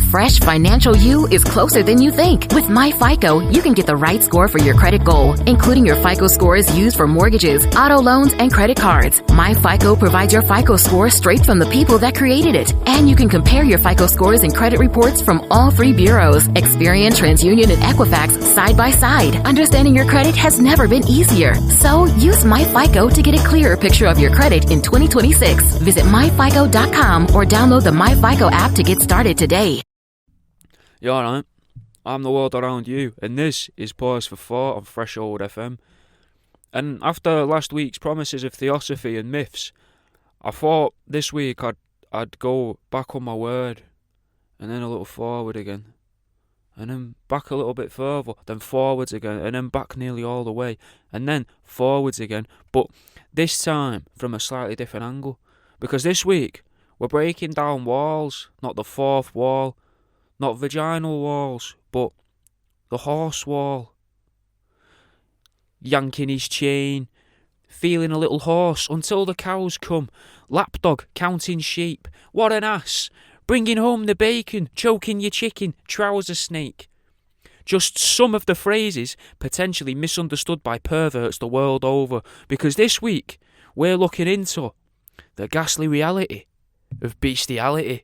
fresh financial you is closer than you think. With MyFICO, you can get the right score for your credit goal, including your FICO scores used for mortgages, auto loans, and credit cards. MyFICO provides your FICO score straight from the people that created it. And you can compare your FICO scores and credit reports from all three bureaus, Experian, TransUnion, and Equifax, side by side. Understanding your credit has never been easier. So use MyFICO to get a clearer picture of your credit in 2026. Visit myfico.com or download the MyFICO app to get started today. You alright? I'm the world around you, and this is Pause for Thought on Threshold FM. And after last week's promises of theosophy and myths, I thought this week I'd go back on my word, and then a little forward again, and then back a little bit further, then forwards again, and then back nearly all the way, and then forwards again, but this time from a slightly different angle, because this week we're breaking down walls, not the fourth wall, not vaginal walls, but the horse wall. Yanking his chain, feeling a little hoarse until the cows come, lapdog counting sheep, what an ass, bringing home the bacon, choking your chicken, trouser snake. Just some of the phrases potentially misunderstood by perverts the world over, because this week we're looking into the ghastly reality of bestiality.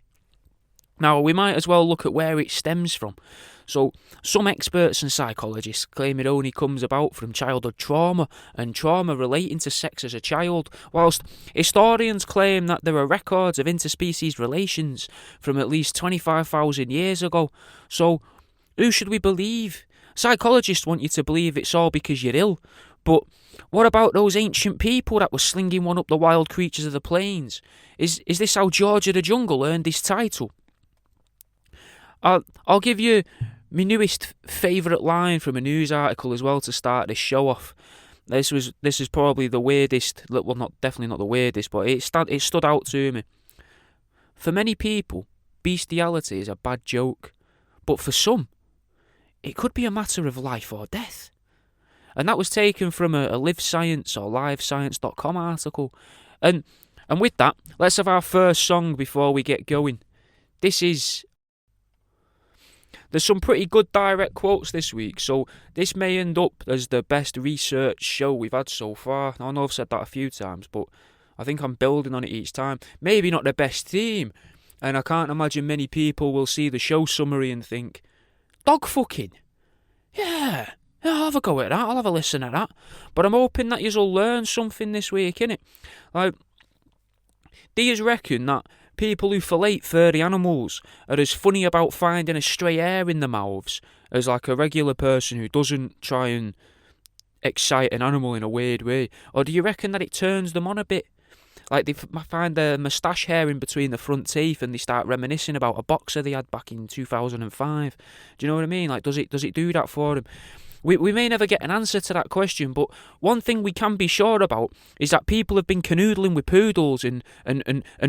Now, we might as well look at where it stems from. So, some experts and psychologists claim it only comes about from childhood trauma and trauma relating to sex as a child, whilst historians claim that there are records of interspecies relations from at least 25,000 years ago. So, who should we believe? Psychologists want you to believe it's all because you're ill, but what about those ancient people that were slinging one up the wild creatures of the plains? Is this how George of the Jungle earned his title? I'll give you my newest favourite line from a news article as well to start this show off. This is probably the weirdest, well, definitely not the weirdest, but it stood out to me. For many people, bestiality is a bad joke, but for some, it could be a matter of life or death. And that was taken from a Live Science or LiveScience.com article. And with that, let's have our first song before we get going. There's some pretty good direct quotes this week, so this may end up as the best research show we've had so far. I know I've said that a few times, but I think I'm building on it each time. Maybe not the best theme, and I can't imagine many people will see the show summary and think, dog fucking? Yeah, I'll have a go at that, I'll have a listen at that. But I'm hoping that you'll learn something this week, innit? Like, do you reckon that people who fillet furry animals are as funny about finding a stray hair in their mouths as like a regular person who doesn't try and excite an animal in a weird way? Or do you reckon that it turns them on a bit? Like they find their moustache hair in between the front teeth and they start reminiscing about a boxer they had back in 2005. Do you know what I mean? Like, does it do that for them? We may never get an answer to that question, but one thing we can be sure about is that people have been canoodling with poodles and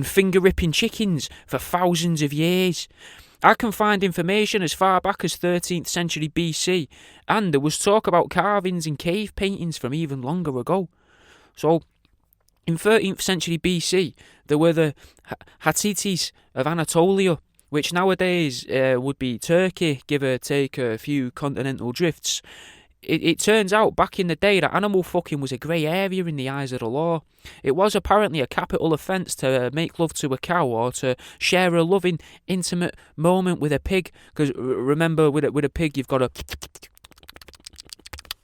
finger-ripping chickens for thousands of years. I can find information as far back as 13th century BC, and there was talk about carvings and cave paintings from even longer ago. So, in 13th century BC, there were the Hittites of Anatolia, which nowadays would be Turkey, give or take a few continental drifts. It turns out back in the day that animal fucking was a grey area in the eyes of the law. It was apparently a capital offence to make love to a cow or to share a loving, intimate moment with a pig. Because remember, with a pig, you've got to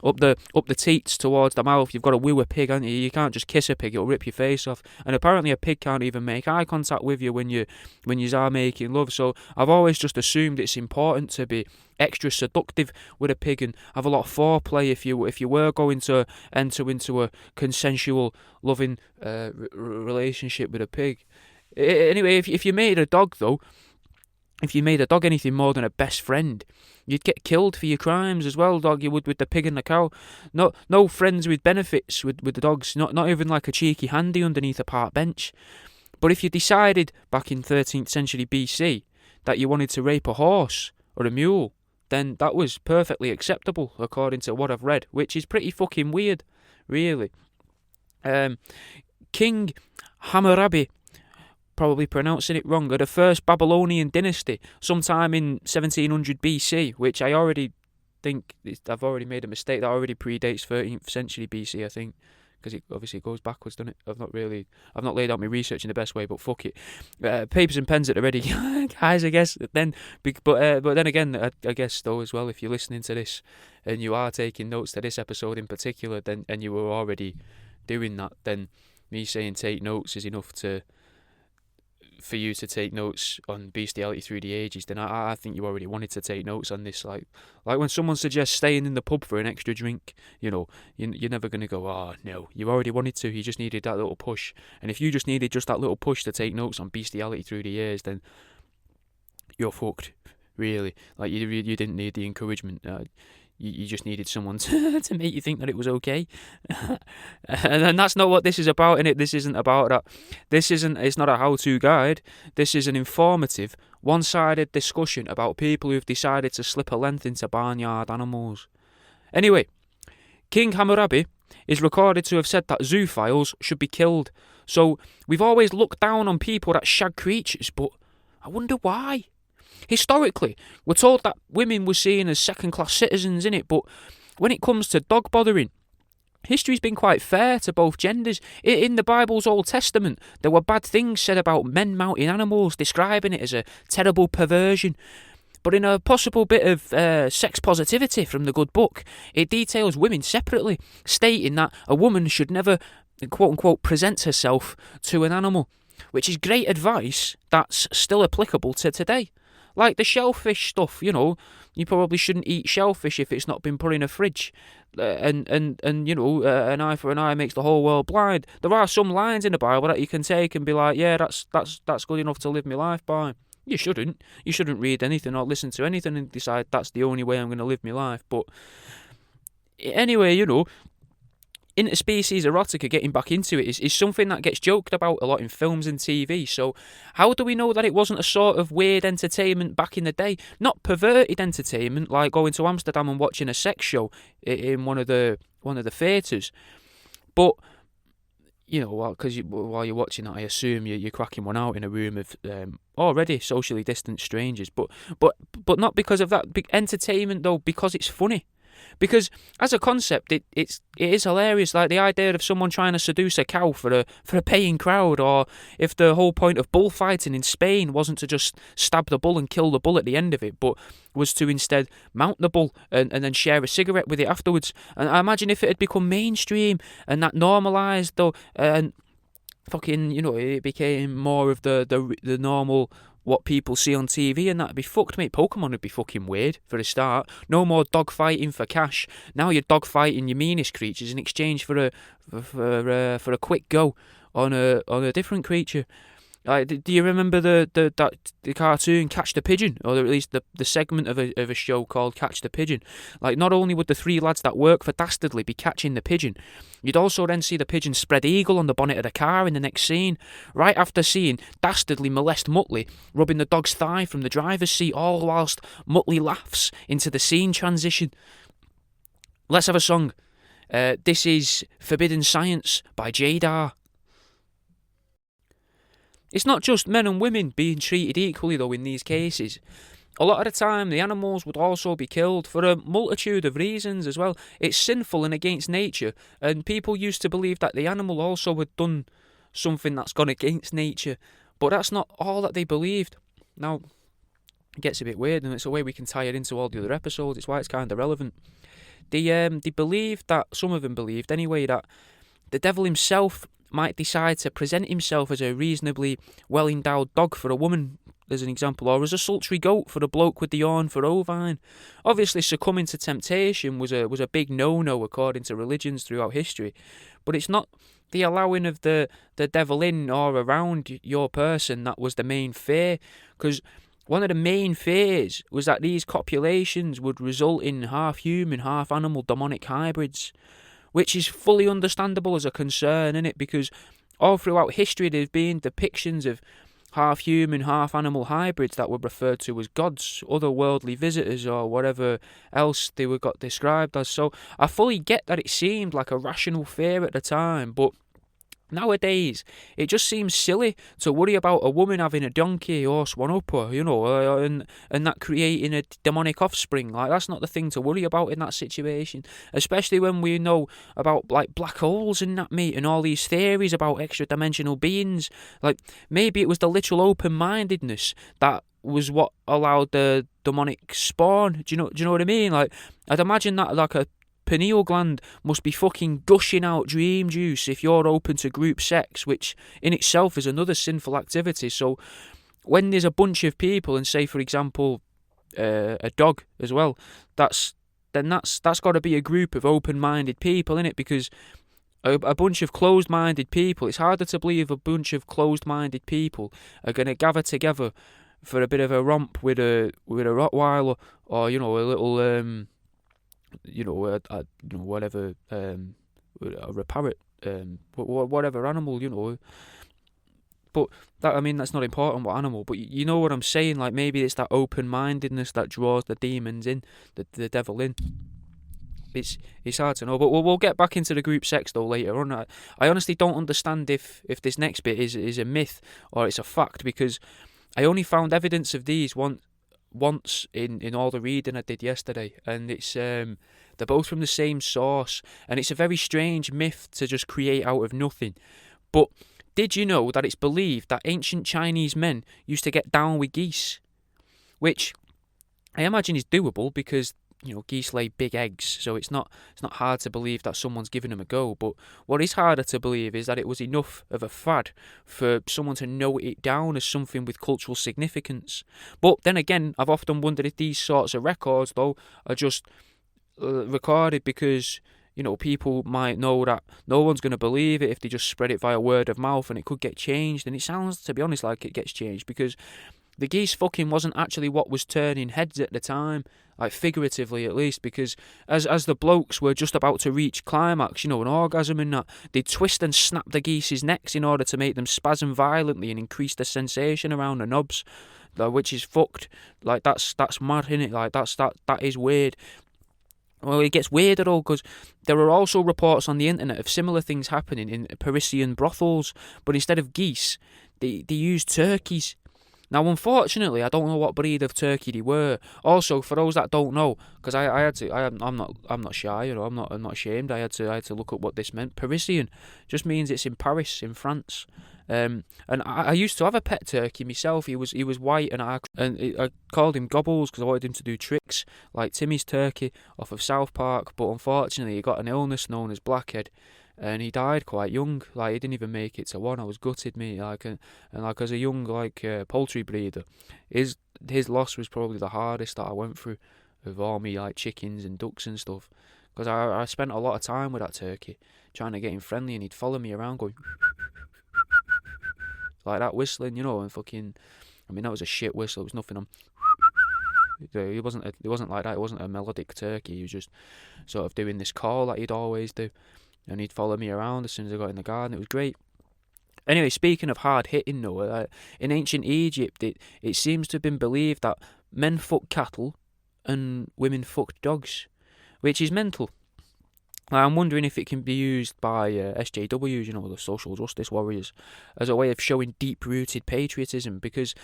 up the teats towards the mouth. You've got to woo a pig, haven't you? You can't just kiss a pig; it'll rip your face off. And apparently, a pig can't even make eye contact with you when you are making love. So I've always just assumed it's important to be extra seductive with a pig and have a lot of foreplay if you were going to enter into a consensual, loving relationship with a pig. Anyway, if you made a dog though. If you made a dog anything more than a best friend, you'd get killed for your crimes as well, dog. You would with the pig and the cow. No friends with benefits with the dogs. Not even like a cheeky handy underneath a park bench. But if you decided back in 13th century BC that you wanted to rape a horse or a mule, then that was perfectly acceptable according to what I've read, which is pretty fucking weird, really. King Hammurabi probably pronouncing it wrong, of the first Babylonian dynasty, sometime in 1700 BC, which I already think, I've already made a mistake, that already predates 13th century BC, I think, because it obviously goes backwards, doesn't it? I've not laid out my research in the best way, but fuck it. Papers and pens at the ready, guys, I guess. But then again, I guess though as well, if you're listening to this and you are taking notes to this episode in particular, then and you were already doing that, then me saying take notes is enough for you to take notes on bestiality through the ages. Then I think you already wanted to take notes on this. Like when someone suggests staying in the pub for an extra drink, you're never going to go, oh no, you already wanted to, you just needed that little push. And if you just needed just that little push to take notes on bestiality through the years, then you're fucked, really. Like you didn't need the encouragement. You just needed someone to make you think that it was okay. And that's not what this is about, innit? This isn't about that. It's not a how-to guide. This is an informative, one-sided discussion about people who've decided to slip a length into barnyard animals. Anyway, King Hammurabi is recorded to have said that zoophiles should be killed. So we've always looked down on people that shag creatures, but I wonder why. Historically, we're told that women were seen as second-class citizens, innit? But when it comes to dog bothering, history's been quite fair to both genders. In the Bible's Old Testament, there were bad things said about men mounting animals, describing it as a terrible perversion. But in a possible bit of sex positivity from the good book, it details women separately, stating that a woman should never, quote-unquote, present herself to an animal, which is great advice that's still applicable to today. Like the shellfish stuff, you probably shouldn't eat shellfish if it's not been put in a fridge. And an eye for an eye makes the whole world blind. There are some lines in the Bible that you can take and be like, yeah, that's good enough to live my life by. You shouldn't. You shouldn't read anything or listen to anything and decide that's the only way I'm going to live my life. But anyway, interspecies erotica, getting back into it, is something that gets joked about a lot in films and TV. So how do we know that it wasn't a sort of weird entertainment back in the day? Not perverted entertainment like going to Amsterdam and watching a sex show in one of the theatres. But because while you're watching that, I assume you're cracking one out in a room of already socially distant strangers. But not because of that. Entertainment though, because it's funny. Because as a concept, it is hilarious. Like the idea of someone trying to seduce a cow for a paying crowd, or if the whole point of bullfighting in Spain wasn't to just stab the bull and kill the bull at the end of it, but was to instead mount the bull and then share a cigarette with it afterwards. And I imagine if it had become mainstream and that normalised, though, and fucking it became more of the normal. What people see on TV, and that'd be fucked, mate. Pokemon would be fucking weird for a start. No more dogfighting for cash. Now you're dogfighting your meanest creatures in exchange for a quick go on a different creature. Like, do you remember the cartoon Catch the Pigeon, or at least the segment of a show called Catch the Pigeon? Like, not only would the three lads that work for Dastardly be catching the pigeon, you'd also then see the pigeon spread eagle on the bonnet of the car in the next scene, right after seeing Dastardly molest Muttley, rubbing the dog's thigh from the driver's seat, all whilst Muttley laughs into the scene transition. Let's have a song. This is Forbidden Science by Jadar. It's not just men and women being treated equally, though, in these cases. A lot of the time, the animals would also be killed for a multitude of reasons as well. It's sinful and against nature, and people used to believe that the animal also had done something that's gone against nature, but that's not all that they believed. Now, it gets a bit weird, and it's a way we can tie it into all the other episodes. It's why it's kind of relevant. They believed that, some of them believed anyway, that the devil himself might decide to present himself as a reasonably well-endowed dog for a woman, as an example, or as a sultry goat for a bloke with the horn for ovine. Obviously, succumbing to temptation was a big no-no according to religions throughout history, but it's not the allowing of the devil in or around your person that was the main fear, because one of the main fears was that these copulations would result in half-human, half-animal demonic hybrids, which is fully understandable as a concern, innit? Because all throughout history there have been depictions of half-human, half-animal hybrids that were referred to as gods, otherworldly visitors, or whatever else they got described as. So I fully get that it seemed like a rational fear at the time, but Nowadays, it just seems silly to worry about a woman having a donkey, horse, one-upper, and that creating a demonic offspring. Like, that's not the thing to worry about in that situation. Especially when we know about, like, black holes and that, mate, and all these theories about extra-dimensional beings. Like, maybe it was the literal open-mindedness that was what allowed the demonic spawn. Do you know what I mean? Like, I'd imagine that, like, a pineal gland must be fucking gushing out dream juice if you're open to group sex, which in itself is another sinful activity. So when there's a bunch of people, and say for example a dog as well, that's got to be a group of open-minded people, innit? Because a bunch of closed-minded people, it's harder to believe a bunch of closed-minded people are going to gather together for a bit of a romp with a Rottweiler, or a little whatever, a parrot, whatever animal, But that's not important what animal. But you know what I'm saying? Like, maybe it's that open-mindedness that draws the demons in, the devil in. It's hard to know. But we'll get back into the group sex though later on. I honestly don't understand if this next bit is a myth or it's a fact, because I only found evidence of these once in all the reading I did yesterday, and it's they're both from the same source, and it's a very strange myth to just create out of nothing. But did you know that it's believed that ancient Chinese men used to get down with geese? Which I imagine is doable, because geese lay big eggs, so it's not hard to believe that someone's giving them a go. But what is harder to believe is that it was enough of a fad for someone to note it down as something with cultural significance. But then again, I've often wondered if these sorts of records, though, are just recorded because people might know that no one's going to believe it if they just spread it via word of mouth, and it could get changed. And it sounds, to be honest, like it gets changed, because the geese fucking wasn't actually what was turning heads at the time, like figuratively at least, because as the blokes were just about to reach climax, an orgasm and that, they'd twist and snap the geese's necks in order to make them spasm violently and increase the sensation around the knobs, which is fucked. Like, that's mad, innit? Like, that is weird. Well, it gets weirder though, because there are also reports on the internet of similar things happening in Parisian brothels, but instead of geese, they used turkeys. Now, unfortunately, I don't know what breed of turkey they were. Also, for those that don't know, because I had to, I'm not shy, I'm not ashamed. I had to look up what this meant. Parisian just means it's in Paris, in France. And I used to have a pet turkey myself. He was white, and I called him Gobbles because I wanted him to do tricks like Timmy's turkey off of South Park. But unfortunately, he got an illness known as blackhead, and he died quite young. Like, he didn't even make it to one. I was gutted, mate. And as a young poultry breeder, his loss was probably the hardest that I went through of all me chickens and ducks and stuff. Because I spent a lot of time with that turkey trying to get him friendly, and he'd follow me around going like that, whistling, and fucking. That was a shit whistle. It was nothing on. It wasn't like that. It wasn't a melodic turkey. He was just sort of doing this call that he'd always do. And he'd follow me around as soon as I got in the garden. It was great. Anyway, speaking of hard hitting though, in ancient Egypt, it seems to have been believed that men fucked cattle and women fucked dogs, which is mental. I'm wondering if it can be used by SJWs, the social justice warriors, as a way of showing deep-rooted patriotism, because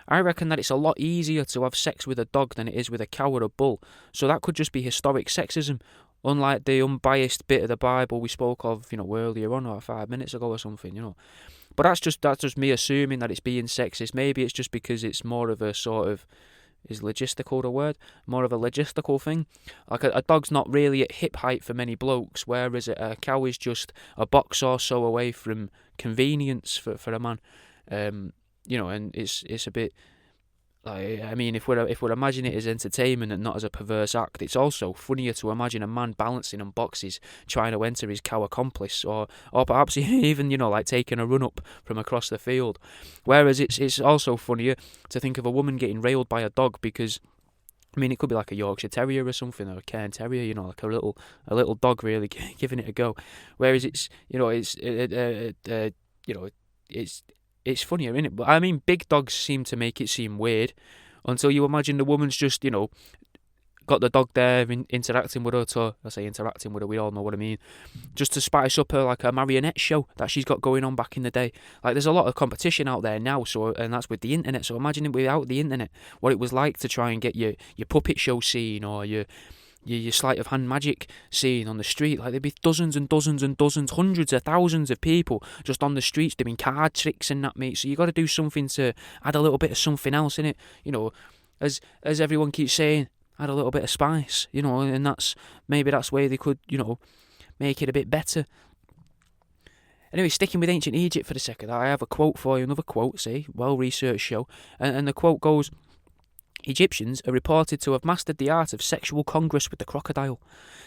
I reckon that it's a lot easier to have sex with a dog than it is with a cow or a bull. So that could just be historic sexism, unlike the unbiased bit of the Bible we spoke of, earlier on, or 5 minutes ago or something, But that's just me assuming that it's being sexist. Maybe it's just because it's more of a sort of, is logistical the word? More of a logistical thing. Like a dog's not really at hip height for many blokes, whereas a cow is just a box or so away from convenience for a man. And it's a bit like, if we're imagining it as entertainment and not as a perverse act, it's also funnier to imagine a man balancing on boxes trying to enter his cow accomplice, or perhaps even taking a run up from across the field. Whereas it's also funnier to think of a woman getting railed by a dog, because it could be like a Yorkshire Terrier or something, or a Cairn Terrier, like a little dog really giving it a go. Whereas it's funnier, innit? But big dogs seem to make it seem weird until you imagine the woman's just, got the dog there interacting with her I say interacting with her, we all know what I mean, just to spice up her like a marionette show that she's got going on back in the day. Like there's a lot of competition out there now, so, and that's with the internet, so imagine it without the internet, what it was like to try and get your puppet show scene or your sleight of hand magic scene on the street. Like there'd be dozens and dozens and dozens, hundreds of thousands of people just on the streets doing card tricks and that, mate. So you got to do something to add a little bit of something else in it, you know, as everyone keeps saying, add a little bit of spice, you know, and maybe that's where they could, you know, make it a bit better. Anyway, sticking with ancient Egypt for a second, I have a quote for you, another quote, see, well-researched show, and the quote goes, Egyptians are reported to have mastered the art of sexual congress with the crocodile.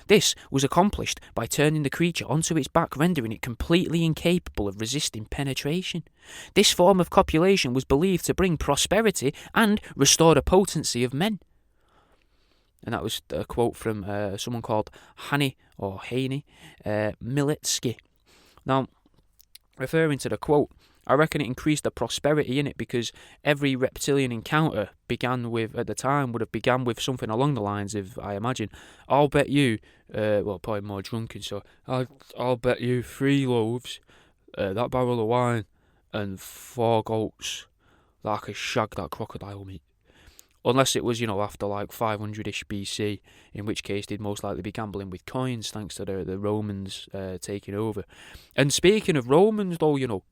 This was accomplished by turning the creature onto its back, rendering it completely incapable of resisting penetration. This form of copulation was believed to bring prosperity and restore the potency of men. And that was a quote from someone called Hani Miletsky. Now, referring to the quote, I reckon it increased the prosperity in it because every reptilian encounter at the time would have begun with something along the lines of, I imagine, I'll bet you, probably more drunken, so I'll bet you 3 loaves, that barrel of wine, and 4 goats that I could shag that crocodile meat. Unless it was, you know, after like 500-ish BC, in which case they'd most likely be gambling with coins thanks to the Romans taking over. And speaking of Romans, though, you know,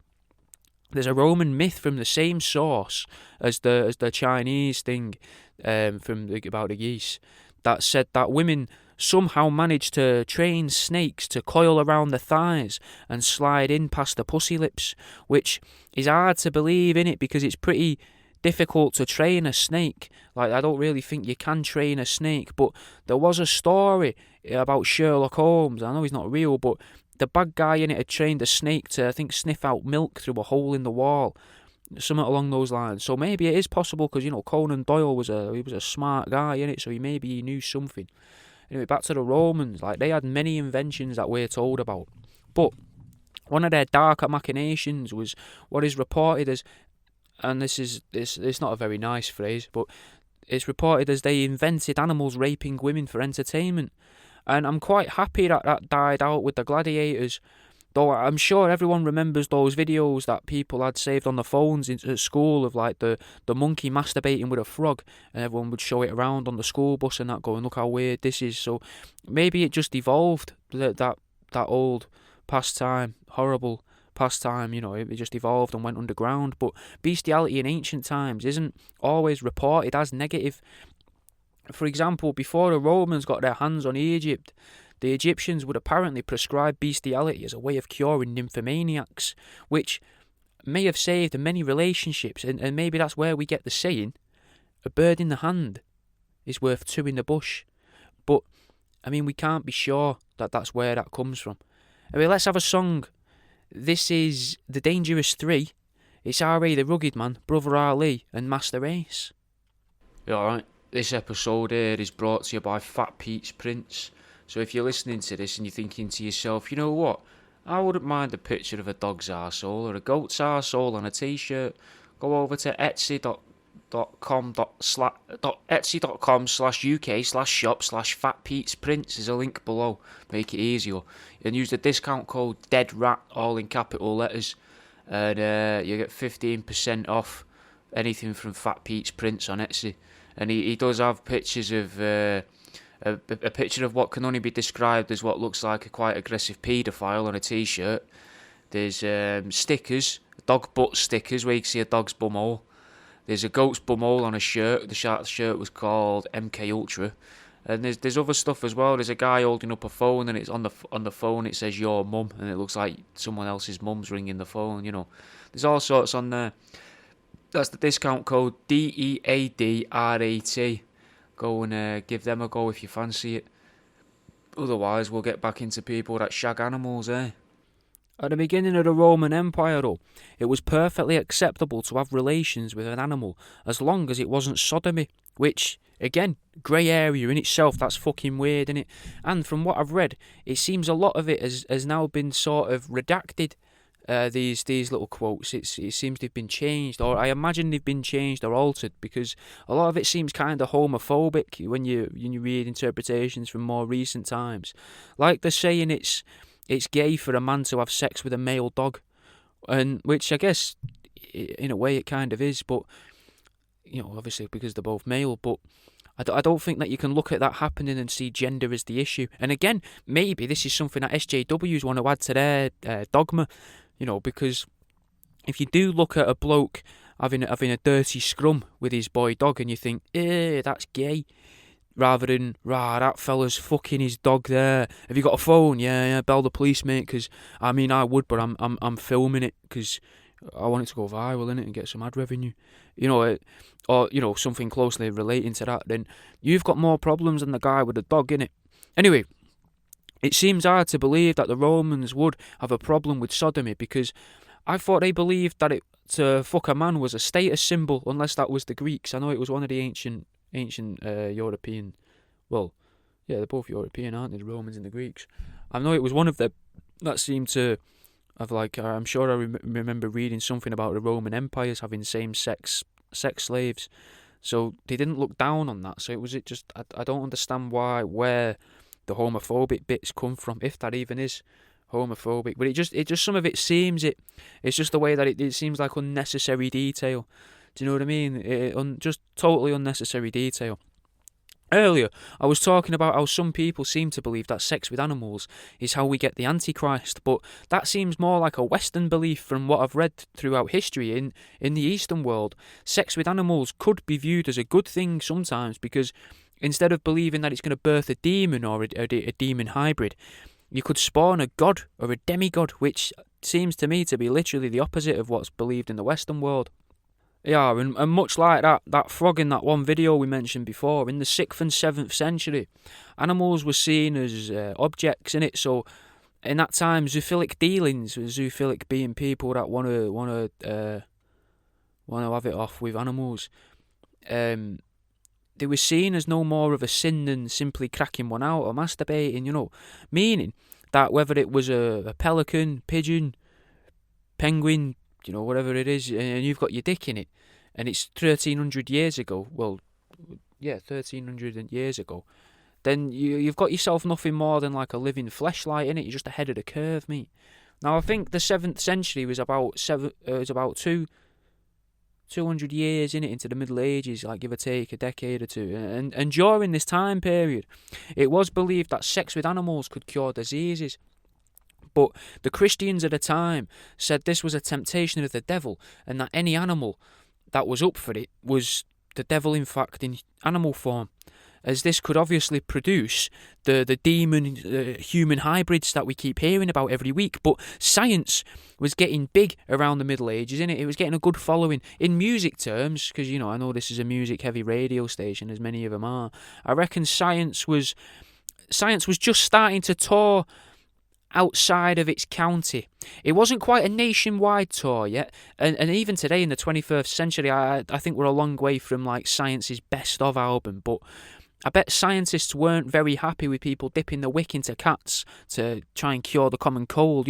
there's a Roman myth from the same source as the Chinese thing about the geese that said that women somehow managed to train snakes to coil around the thighs and slide in past the pussy lips, which is hard to believe in it because it's pretty difficult to train a snake. Like, I don't really think you can train a snake, but there was a story about Sherlock Holmes. I know he's not real, but the bad guy in it had trained a snake to, I think, sniff out milk through a hole in the wall, something along those lines. So maybe it is possible because, you know, Conan Doyle was a smart guy in it, so maybe he knew something. Anyway, back to the Romans. Like, they had many inventions that we're told about, but one of their darker machinations was what is reported as, and it's not a very nice phrase, but it's reported as they invented animals raping women for entertainment. And I'm quite happy that died out with the gladiators, though I'm sure everyone remembers those videos that people had saved on the phones at school of like the monkey masturbating with a frog, and everyone would show it around on the school bus and that, going, look how weird this is. So maybe it just evolved, that old pastime, horrible pastime, you know, it just evolved and went underground. But bestiality in ancient times isn't always reported as negative. For example, before the Romans got their hands on Egypt, the Egyptians would apparently prescribe bestiality as a way of curing nymphomaniacs, which may have saved many relationships, and maybe that's where we get the saying, a bird in the hand is worth 2 in the bush. But, I mean, we can't be sure that that's where that comes from. I mean, let's have a song. This is The Dangerous Three. It's R.A. the Rugged Man, Brother Ali, and Master Ace. Yeah, alright. This episode here is brought to you by Fat Pete's Prints. So if you're listening to this and you're thinking to yourself, you know what, I wouldn't mind a picture of a dog's arsehole or a goat's arsehole on a t-shirt, go over to etsy.com/uk/shop/Fat Pete's Prints. There's a link below, make it easier, and use the discount code DEADRAT, all in capital letters, and you get 15% off anything from Fat Pete's Prints on Etsy. And he does have pictures of a picture of what can only be described as what looks like a quite aggressive paedophile on a t-shirt. There's stickers, dog butt stickers where you can see a dog's bumhole. There's a goat's bumhole on a shirt. The shirt was called MK Ultra. And there's other stuff as well. There's a guy holding up a phone, and it's on the phone it says your mum, and it looks like someone else's mum's ringing the phone. You know, there's all sorts on there. That's the discount code DEADRAT. Go and give them a go if you fancy it. Otherwise, we'll get back into people that shag animals, eh? At the beginning of the Roman Empire, though, it was perfectly acceptable to have relations with an animal as long as it wasn't sodomy, which, again, grey area in itself, that's fucking weird, innit? And from what I've read, it seems a lot of it has now been sort of redacted. these little quotes, it seems they've been changed, or I imagine they've been changed or altered, because a lot of it seems kind of homophobic when you read interpretations from more recent times. Like they're saying it's gay for a man to have sex with a male dog, and which I guess in a way it kind of is, but obviously because they're both male, but I don't think that you can look at that happening and see gender as the issue. And again, maybe this is something that SJWs want to add to their dogma, because if you do look at a bloke having a dirty scrum with his boy dog and you think, that's gay, rather than, that fella's fucking his dog there. Have you got a phone? Yeah, bell the police, mate, because, I would, but I'm filming it because I want it to go viral, innit, and get some ad revenue, or something closely relating to that. Then you've got more problems than the guy with the dog, innit. Anyway, it seems hard to believe that the Romans would have a problem with sodomy, because I thought they believed that to fuck a man was a status symbol, unless that was the Greeks. I know it was one of the ancient European. Well, yeah, they're both European, aren't they? The Romans and the Greeks. I know it was one of them that seemed to. I'm sure I remember reading something about the Roman empires having same-sex sex slaves, so they didn't look down on that. So I don't understand where the homophobic bits come from, if that even is homophobic. But it just some of it seems it's just the way that it seems like unnecessary detail. Do you know what I mean? Just totally unnecessary detail. Earlier, I was talking about how some people seem to believe that sex with animals is how we get the Antichrist, but that seems more like a Western belief from what I've read throughout history. In the Eastern world, sex with animals could be viewed as a good thing sometimes, because instead of believing that it's going to birth a demon or a demon hybrid, you could spawn a god or a demigod, which seems to me to be literally the opposite of what's believed in the Western world. Yeah, and much like that frog in that one video we mentioned before, in the 6th and 7th century, animals were seen as objects, innit? So in that time, zoophilic dealings, zoophilic being people that want to have it off with animals, they were seen as no more of a sin than simply cracking one out or masturbating, meaning that whether it was a pelican, pigeon, penguin, whatever it is, and you've got your dick in it, and it's 1,300 years ago, 1,300 years ago, then you've got yourself nothing more than like a living fleshlight, innit? You're just ahead of the curve, mate. Now, I think the 7th century was about 200 years in it into the Middle Ages, like give or take a decade or two, and during this time period, it was believed that sex with animals could cure diseases. But the Christians at the time said this was a temptation of the devil, and that any animal that was up for it was the devil, in fact, in animal form, as this could obviously produce the demon human hybrids that we keep hearing about every week. But science was getting big around the Middle Ages, innit? It was getting a good following in music terms, because I know this is a music-heavy radio station, as many of them are. I reckon science was just starting to tour outside of its county. It wasn't quite a nationwide tour yet, and even today in the 21st century, I think we're a long way from like Science's best of album, but I bet scientists weren't very happy with people dipping the wick into cats to try and cure the common cold.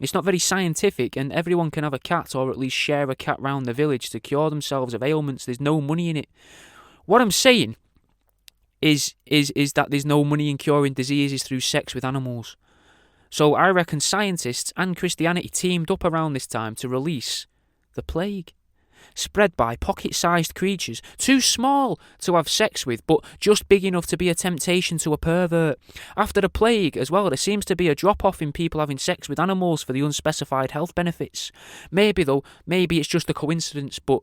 It's not very scientific, and everyone can have a cat, or at least share a cat round the village to cure themselves of ailments. There's no money in it. What I'm saying is that there's no money in curing diseases through sex with animals. So I reckon scientists and Christianity teamed up around this time to release the plague, spread by pocket-sized creatures, too small to have sex with, but just big enough to be a temptation to a pervert. After the plague as well, there seems to be a drop-off in people having sex with animals for the unspecified health benefits. Maybe it's just a coincidence, but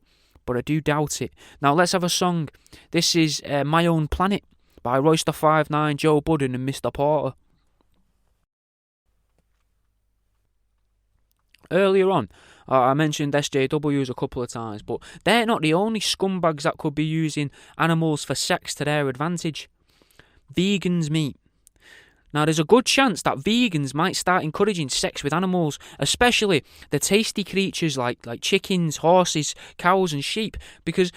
I do doubt it. Now let's have a song. This is My Own Planet by Royster59, Joe Budden and Mr. Porter. Earlier on, I mentioned SJWs a couple of times, but they're not the only scumbags that could be using animals for sex to their advantage. Vegans, mate. Now, there's a good chance that vegans might start encouraging sex with animals, especially the tasty creatures like chickens, horses, cows and sheep, because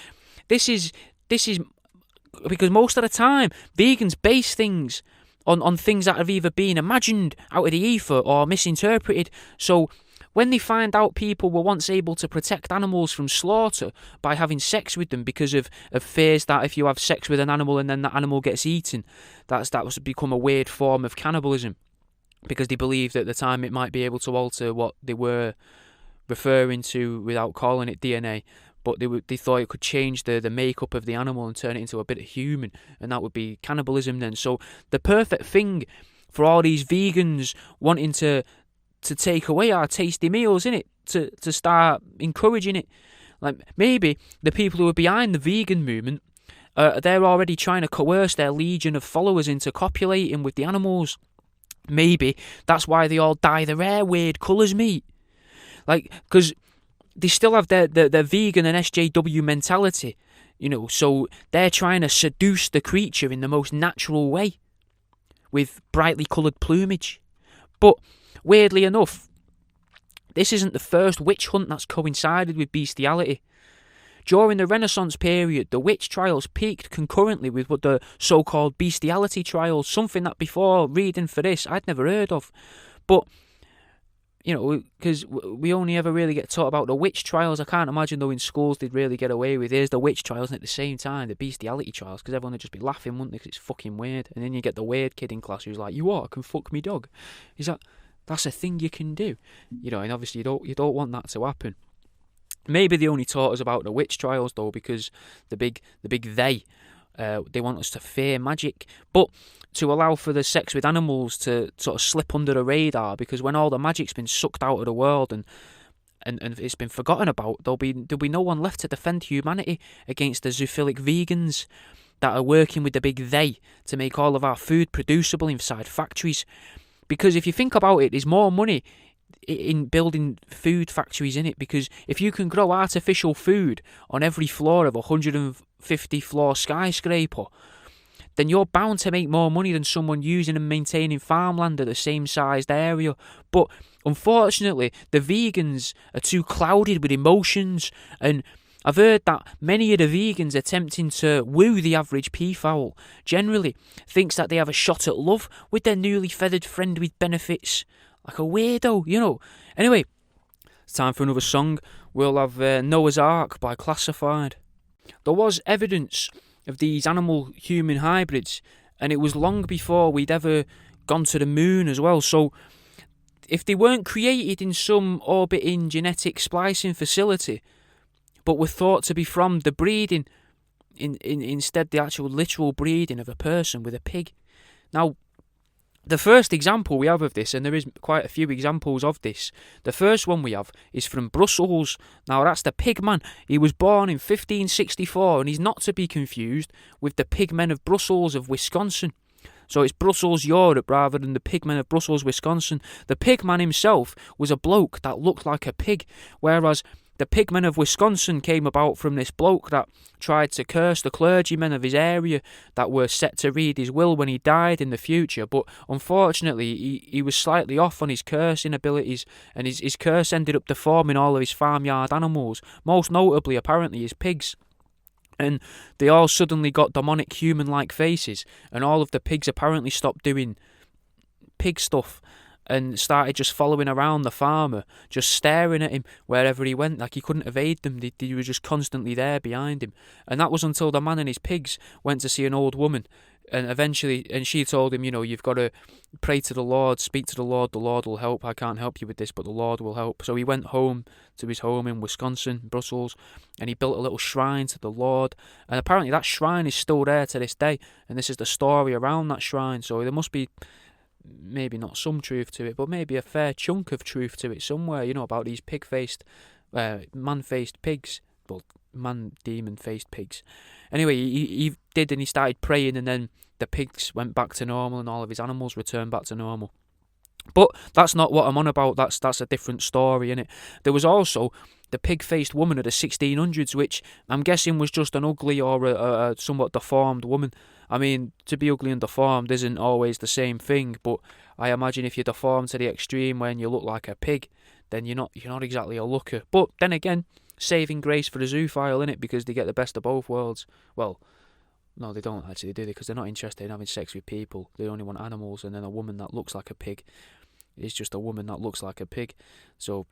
this is because most of the time, vegans base things on things that have either been imagined out of the ether or misinterpreted. So when they find out people were once able to protect animals from slaughter by having sex with them because of fears that if you have sex with an animal and then that animal gets eaten, that was become a weird form of cannibalism, because they believed at the time it might be able to alter what they were referring to without calling it DNA. But they thought it could change the makeup of the animal and turn it into a bit of human, and that would be cannibalism then. So the perfect thing for all these vegans wanting to take away our tasty meals, innit? To start encouraging it. Like, maybe the people who are behind the vegan movement, they're already trying to coerce their legion of followers into copulating with the animals. Maybe that's why they all dye their hair weird colours, mate. Like, because they still have their vegan and SJW mentality, so they're trying to seduce the creature in the most natural way with brightly coloured plumage. But weirdly enough, this isn't the first witch hunt that's coincided with bestiality. During the Renaissance period, the witch trials peaked concurrently with what the so-called bestiality trials, something that before reading for this I'd never heard of. But because we only ever really get taught about the witch trials. I can't imagine though in schools they'd really get away with here's the witch trials and at the same time the bestiality trials, because everyone would just be laughing, wouldn't they, because it's fucking weird. And then you get the weird kid in class who's like, you what, I can fuck me dog? That's a thing you can do? And obviously you don't want that to happen. Maybe they only taught us about the witch trials though, because the big they want us to fear magic. But to allow for the sex with animals to sort of slip under the radar, because when all the magic's been sucked out of the world and it's been forgotten about, there'll be no one left to defend humanity against the zoophilic vegans that are working with the big they to make all of our food producible inside factories. Because if you think about it, there's more money in building food factories in it, because if you can grow artificial food on every floor of a 150 floor skyscraper, then you're bound to make more money than someone using and maintaining farmland at the same sized area. But unfortunately, the vegans are too clouded with emotions, and I've heard that many of the vegans attempting to woo the average peafowl generally thinks that they have a shot at love with their newly feathered friend with benefits. Like a weirdo, Anyway, it's time for another song. We'll have Noah's Ark by Classified. There was evidence of these animal-human hybrids, and it was long before we'd ever gone to the moon as well. So if they weren't created in some orbiting genetic splicing facility, but were thought to be from the breeding, instead the actual literal breeding of a person with a pig. Now, the first example we have of this, and there is quite a few examples of this, the first one we have is from Brussels. Now that's the pigman. He was born in 1564, and he's not to be confused with the pigmen of Brussels of Wisconsin. So it's Brussels, Europe, rather than the pigmen of Brussels, Wisconsin. The pigman himself was a bloke that looked like a pig, whereas the pigmen of Wisconsin came about from this bloke that tried to curse the clergymen of his area that were set to read his will when he died in the future. But unfortunately, he was slightly off on his cursing abilities, and his curse ended up deforming all of his farmyard animals, most notably, apparently, his pigs. And they all suddenly got demonic human-like faces, and all of the pigs apparently stopped doing pig stuff and started just following around the farmer, just staring at him wherever he went, like he couldn't evade them. They were just constantly there behind him. And that was until the man and his pigs went to see an old woman, and eventually, and she told him, you've got to pray to the Lord, speak to the Lord will help. I can't help you with this, but the Lord will help. So he went home to his home in Wisconsin, Brussels, and he built a little shrine to the Lord. And apparently that shrine is still there to this day, and this is the story around that shrine. So there must be maybe not some truth to it, but maybe a fair chunk of truth to it somewhere, about these pig-faced, man-faced pigs, well, man-demon-faced pigs. Anyway, he did, and he started praying, and then the pigs went back to normal, and all of his animals returned back to normal. But that's not what I'm on about. That's a different story, innit? There was also the pig-faced woman of the 1600s, which I'm guessing was just an ugly or a somewhat deformed woman. I mean, to be ugly and deformed isn't always the same thing, but I imagine if you're deformed to the extreme when you look like a pig, then you're not exactly a looker. But then again, saving grace for the zoophile, innit? Because they get the best of both worlds. Well, no, they don't actually, do they? Because they're not interested in having sex with people. They only want animals, and then a woman that looks like a pig is just a woman that looks like a pig. So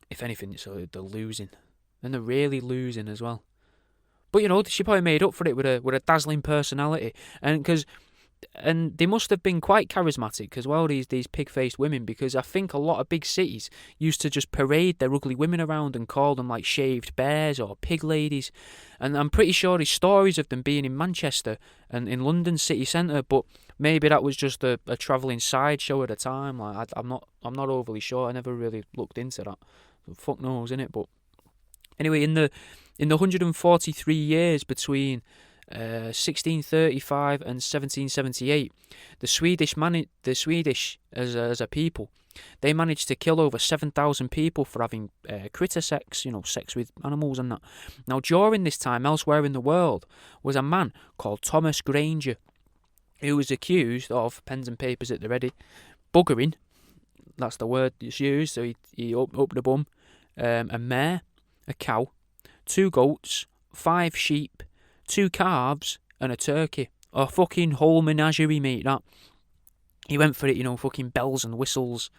if anything, so they're losing, and they're really losing as well. But she probably made up for it with a dazzling personality, and they must have been quite charismatic as well, these pig-faced women, because I think a lot of big cities used to just parade their ugly women around and call them like shaved bears or pig ladies. And I'm pretty sure there's stories of them being in Manchester and in London city centre, but maybe that was just a travelling sideshow at the time. Like I'm not overly sure. I never really looked into that. Fuck knows, innit? But anyway, in the 143 years between 1635 and 1778, the Swedish as a people, they managed to kill over 7,000 people for having critter sex, sex with animals and that. Now, during this time, elsewhere in the world, was a man called Thomas Granger, who was accused of, pens and papers at the ready, buggering. That's the word that's used. So he up the bum, a mare, a cow, 2 goats, 5 sheep, 2 calves, and a turkey. A fucking whole menagerie, mate, that. He went for it, fucking bells and whistles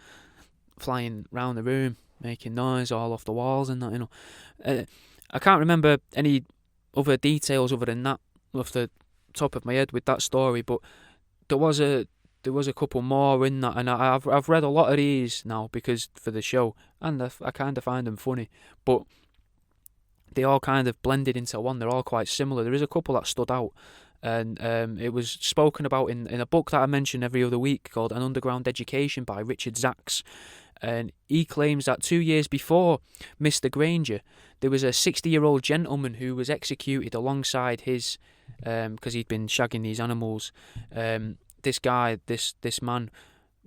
flying round the room, making noise all off the walls and that, I can't remember any other details other than that off the top of my head with that story, but there was a couple more in that, and I've read a lot of these now because for the show, and I kind of find them funny, but they all kind of blended into one. They're all quite similar. There is a couple that stood out, and it was spoken about in a book that I mention every other week called An Underground Education by Richard Zacks, and he claims that 2 years before Mr. Granger, there was a 60-year-old gentleman who was executed alongside his, because he'd been shagging these animals. This guy, this man,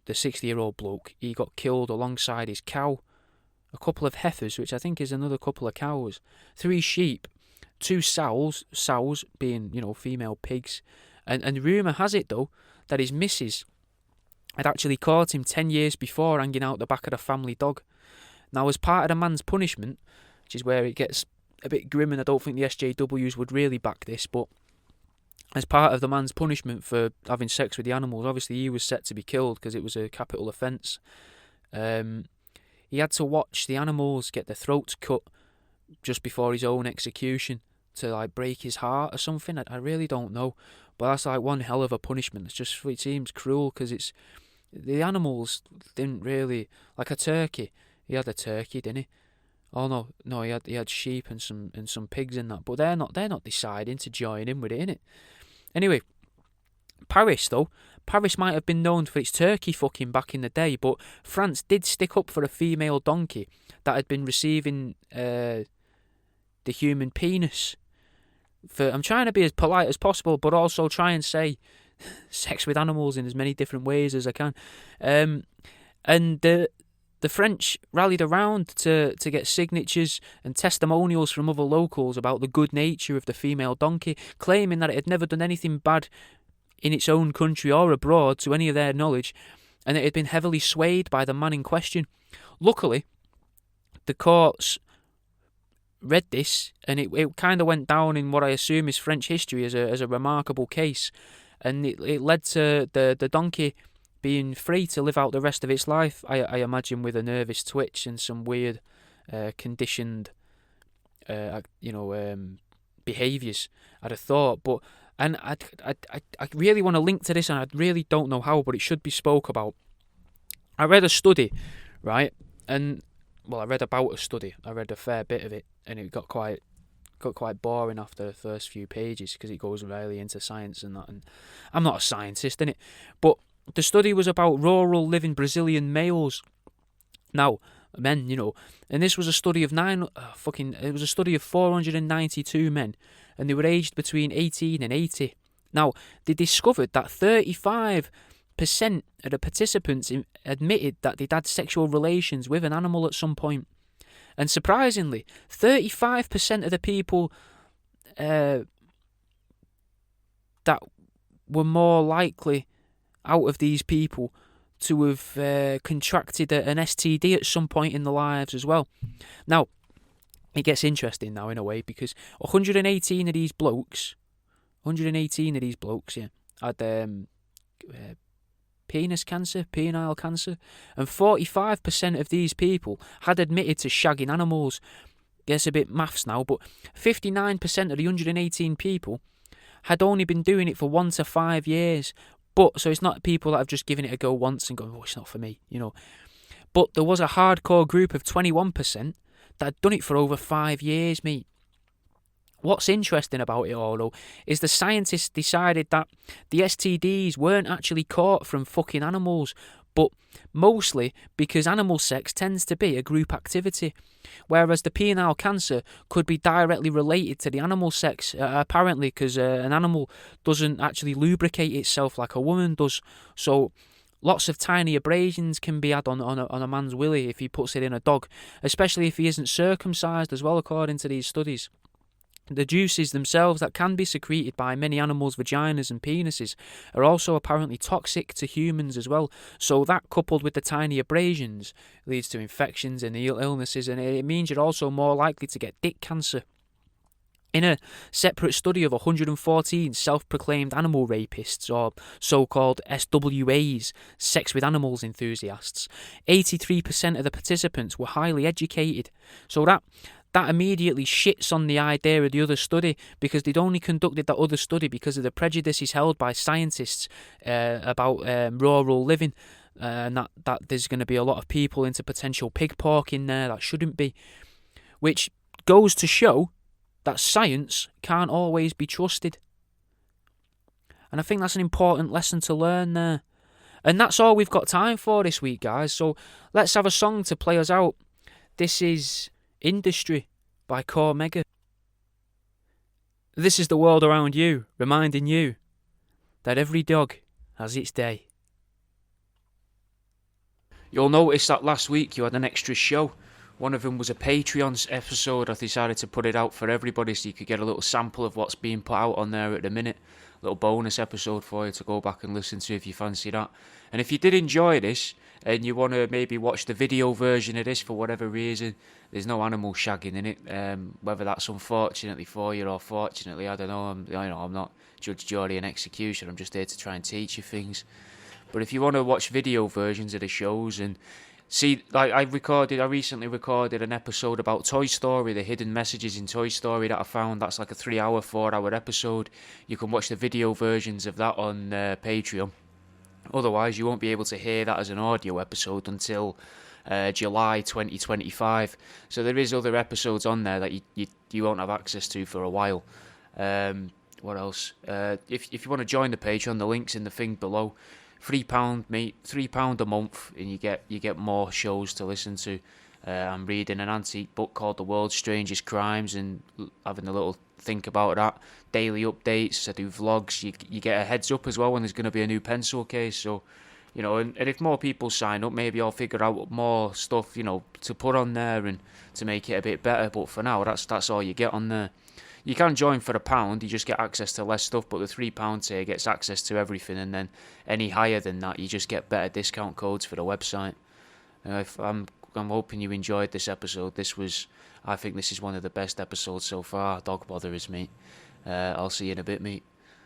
the 60-year-old bloke, he got killed alongside his cow, a couple of heifers, which I think is another couple of cows, 3 sheep, 2 sows being, female pigs. And rumour has it, though, that his missus had actually caught him 10 years before hanging out the back of the family dog. Now, as part of the man's punishment, which is where it gets a bit grim, and I don't think the SJWs would really back this, but as part of the man's punishment for having sex with the animals, obviously he was set to be killed because it was a capital offence. He had to watch the animals get their throats cut just before his own execution to break his heart or something. I really don't know, but that's one hell of a punishment. It seems cruel because it's the animals didn't really like a turkey. He had a turkey, didn't he? Oh no, he had sheep and some pigs in that, but they're not deciding to join in with it, innit? Anyway, Paris might have been known for its turkey fucking back in the day, but France did stick up for a female donkey that had been receiving the human penis. I'm trying to be as polite as possible, but also try and say sex with animals in as many different ways as I can. And the French rallied around to get signatures and testimonials from other locals about the good nature of the female donkey, claiming that it had never done anything bad in its own country or abroad to any of their knowledge, and it had been heavily swayed by the man in question. Luckily, the courts read this, and it kind of went down in what I assume is French history as a remarkable case, and it led to the donkey being free to live out the rest of its life, I imagine, with a nervous twitch and some weird conditioned behaviours, I'd have thought. But and I really want to link to this, and I really don't know how, but it should be spoke about. I read a study, right? And I read about a study. I read a fair bit of it, and it got quite boring after the first few pages because it goes really into science and that. And I'm not a scientist, innit? But the study was about rural living Brazilian males. Now, men, and this was a study of it was a study of 492 men, and they were aged between 18 and 80. Now, they discovered that 35% of the participants admitted that they'd had sexual relations with an animal at some point. And surprisingly, 35% of the people that were more likely out of these people to have contracted an STD at some point in their lives as well. Now, it gets interesting now in a way, because 118 of these blokes, had penis cancer, penile cancer, and 45% of these people had admitted to shagging animals. Guess a bit maths now, but 59% of the 118 people had only been doing it for 1 to 5 years. But, so it's not people that have just given it a go once and gone, oh, it's not for me, you know. But there was a hardcore group of 21% that had done it for over 5 years, mate. What's interesting about it all, though, is the scientists decided that the STDs weren't actually caught from fucking animals, but mostly because animal sex tends to be a group activity, whereas the penile cancer could be directly related to the animal sex, apparently, because an animal doesn't actually lubricate itself like a woman does. So lots of tiny abrasions can be had on a man's willy if he puts it in a dog, especially if he isn't circumcised as well, according to these studies. The juices themselves that can be secreted by many animals' vaginas and penises are also apparently toxic to humans as well. So that, coupled with the tiny abrasions, leads to infections and illnesses, and it means you're also more likely to get dick cancer. In a separate study of 114 self-proclaimed animal rapists, or so-called SWAs, sex with animals enthusiasts, 83% of the participants were highly educated. So that immediately shits on the idea of the other study, because they'd only conducted that other study because of the prejudices held by scientists about rural living, and that there's going to be a lot of people into potential pig pork in there that shouldn't be, which goes to show that science can't always be trusted. And I think that's an important lesson to learn there. And that's all we've got time for this week, guys, so let's have a song to play us out. This is Industry by corr. This is the world around you, reminding you that every dog has its day. You'll notice that last week you had an extra show. One of them was a Patreon episode. I decided to put it out for everybody so you could get a little sample of what's being put out on there at the minute. A little bonus episode for you to go back and listen to if you fancy that. And if you did enjoy this and you want to maybe watch the video version of this for whatever reason, there's no animal shagging in it. Whether that's unfortunately for you or fortunately, I don't know. I'm not judge, jury and executioner. I'm just here to try and teach you things. But if you want to watch video versions of the shows and see, like I recently recorded an episode about Toy Story, the hidden messages in Toy Story that I found. That's like a 3-hour, 4-hour episode. You can watch the video versions of that on Patreon. Otherwise, you won't be able to hear that as an audio episode until July 2025. So there is other episodes on there that you won't have access to for a while. What else? If you want to join the Patreon, the link's in the thing below. £3, mate. £3 a month, and you get more shows to listen to. I'm reading an antique book called The World's Strangest Crimes and having a little think about that. Daily updates. I do vlogs. You get a heads up as well when there's going to be a new pencil case. So, you know, and if more people sign up, maybe I'll figure out more stuff, you know, to put on there and to make it a bit better. But for now, that's all you get on there. You can join for £1, you just get access to less stuff, but the £3 tier gets access to everything, and then any higher than that, you just get better discount codes for the website. I'm hoping you enjoyed this episode. I think this is one of the best episodes so far. Dog botherers, mate. I'll see you in a bit, mate.